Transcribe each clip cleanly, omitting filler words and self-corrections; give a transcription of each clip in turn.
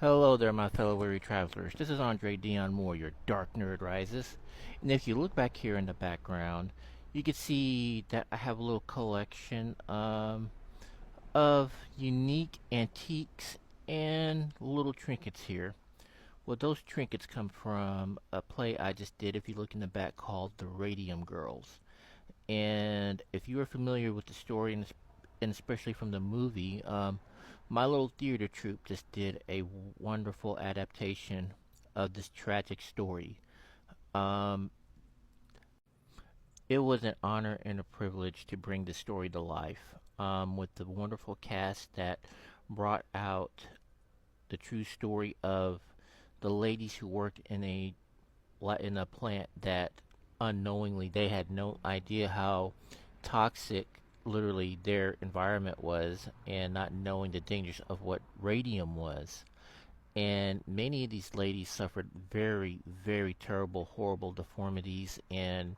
Hello there, my fellow weary travelers. This is Andre Dion Moore, your Dark Nerd Rises. And if you look back here in the background, you can see that I have a little collection of unique antiques and little trinkets here. Well, those trinkets come from a play I just did, if you look in the back, called The Radium Girls. And if you are familiar with the story, and especially from the movie, my little theater troupe just did a wonderful adaptation of this tragic story. Um, it was an honor and a privilege to bring this story to life with the wonderful cast that brought out the true story of the ladies who worked in a plant that unknowingly they had no idea how toxic literally their environment was, and not knowing the dangers of what radium was. And many of these ladies suffered very, very terrible, horrible deformities and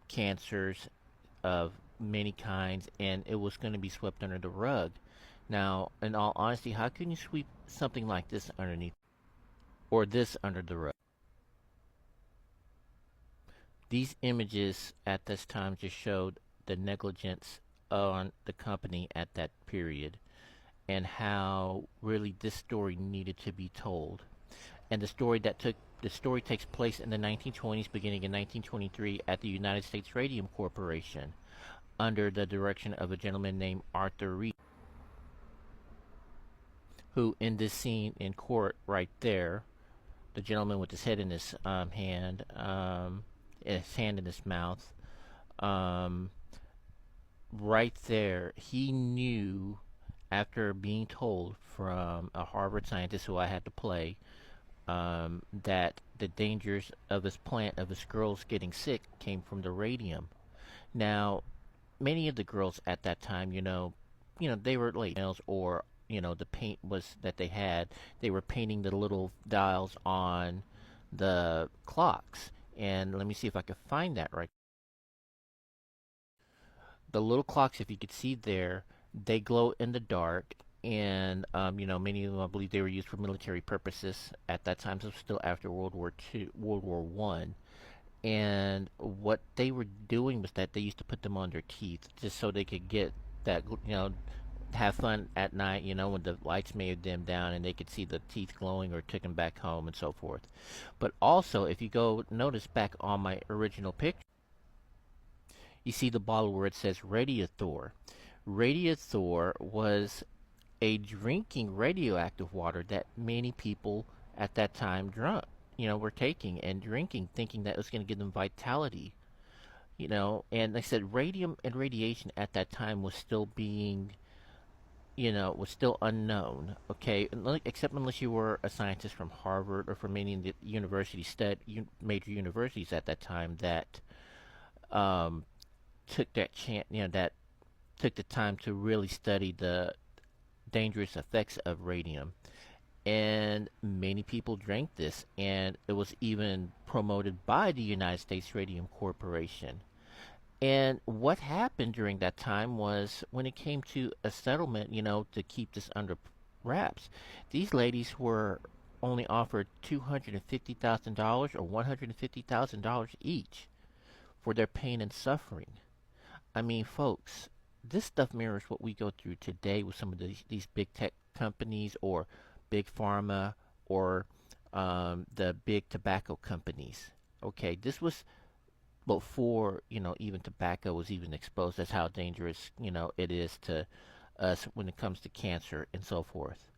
cancers of many kinds, and it was going to be swept under the rug. Now, in all honesty, how can you sweep something like this underneath or this under the rug? These images at this time just showed the negligence on the company at that period, and how really this story needed to be told. And the story takes place in the 1920s, beginning in 1923, at the United States Radium Corporation, under the direction of a gentleman named Arthur Reed, who in this scene in court right there, the gentleman with his head in his hand in his mouth, um, right there, he knew, after being told from a Harvard scientist who I had to play, that the dangers of his plant, of his girls getting sick, came from the radium. Now, many of the girls at that time, they were late nails, or the paint was that they had. They were painting the little dials on the clocks. And let me see if I can find that right. The little clocks, if you could see there, they glow in the dark. And many of them, I believe, they were used for military purposes at that time. So it was still after World War One. And what they were doing was that they used to put them on their teeth just so they could get that, have fun at night, when the lights may have dimmed down and they could see the teeth glowing, or took them back home and so forth. But also, if you go notice back on my original picture, you see the bottle where it says Radiathor. Radiathor was a drinking radioactive water that many people at that time drunk, were taking and drinking, thinking that it was going to give them vitality. And like I said, radium and radiation at that time was still being, was still unknown. Okay, except unless you were a scientist from Harvard or from any of the major universities at that time that um, took that chance, that took the time to really study the dangerous effects of radium. And many people drank this, and it was even promoted by the United States Radium Corporation. And what happened during that time was, when it came to a settlement, to keep this under wraps, these ladies were only offered $250,000 or $150,000 each for their pain and suffering. I mean, folks, this stuff mirrors what we go through today with some of these big tech companies, or big pharma, or the big tobacco companies. Okay, this was before even tobacco was even exposed. That's how dangerous it is to us when it comes to cancer and so forth.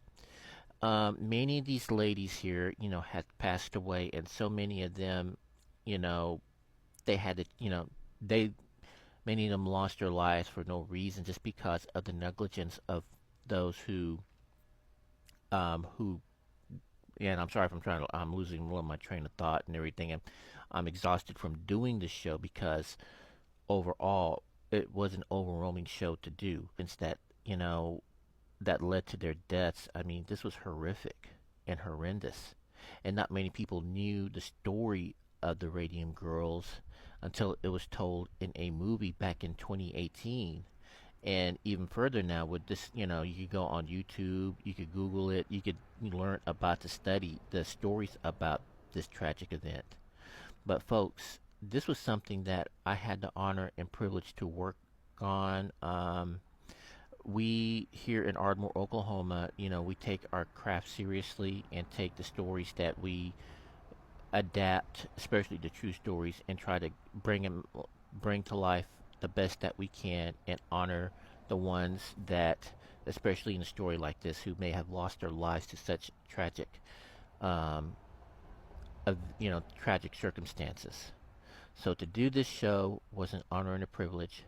Many of these ladies here, had passed away, and so many of them, you know, they had to, they many of them lost their lives for no reason, just because of the negligence of those who. Yeah, and I'm sorry if I'm losing a little of my train of thought and everything. And I'm exhausted from doing this show, because overall it was an overwhelming show to do. Since that led to their deaths. I mean, this was horrific and horrendous, and not many people knew the story of the Radium Girls until it was told in a movie back in 2018. And even further now with this, you could go on YouTube, you could Google it, you could learn about the study, the stories about this tragic event. But folks, this was something that I had the honor and privilege to work on. We here in Ardmore, Oklahoma, we take our craft seriously and take the stories that we adapt, especially the true stories, and try to bring to life the best that we can, and honor the ones that, especially in a story like this, who may have lost their lives to such um, tragic circumstances. So to do this show was an honor and a privilege.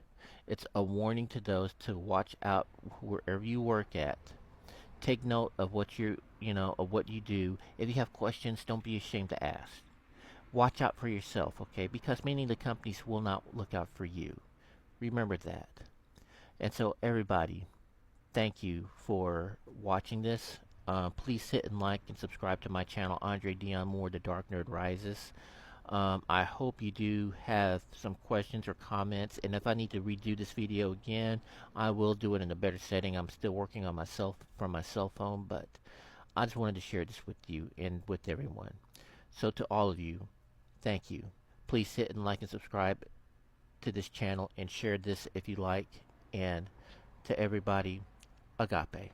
It's a warning to those to watch out wherever you work at. Take note of of what you do. If you have questions, don't be ashamed to ask. Watch out for yourself, okay? Because many of the companies will not look out for you. Remember that. And so, everybody, thank you for watching this. Please hit and like and subscribe to my channel, Andre Dion Moore, The Dark Nerd Rises. I hope you do have some questions or comments, and if I need to redo this video again, I will do it in a better setting. I'm still working on myself from my cell phone, but I just wanted to share this with you and with everyone. So to all of you, thank you. Please hit and like and subscribe to this channel and share this if you like. And to everybody, agape.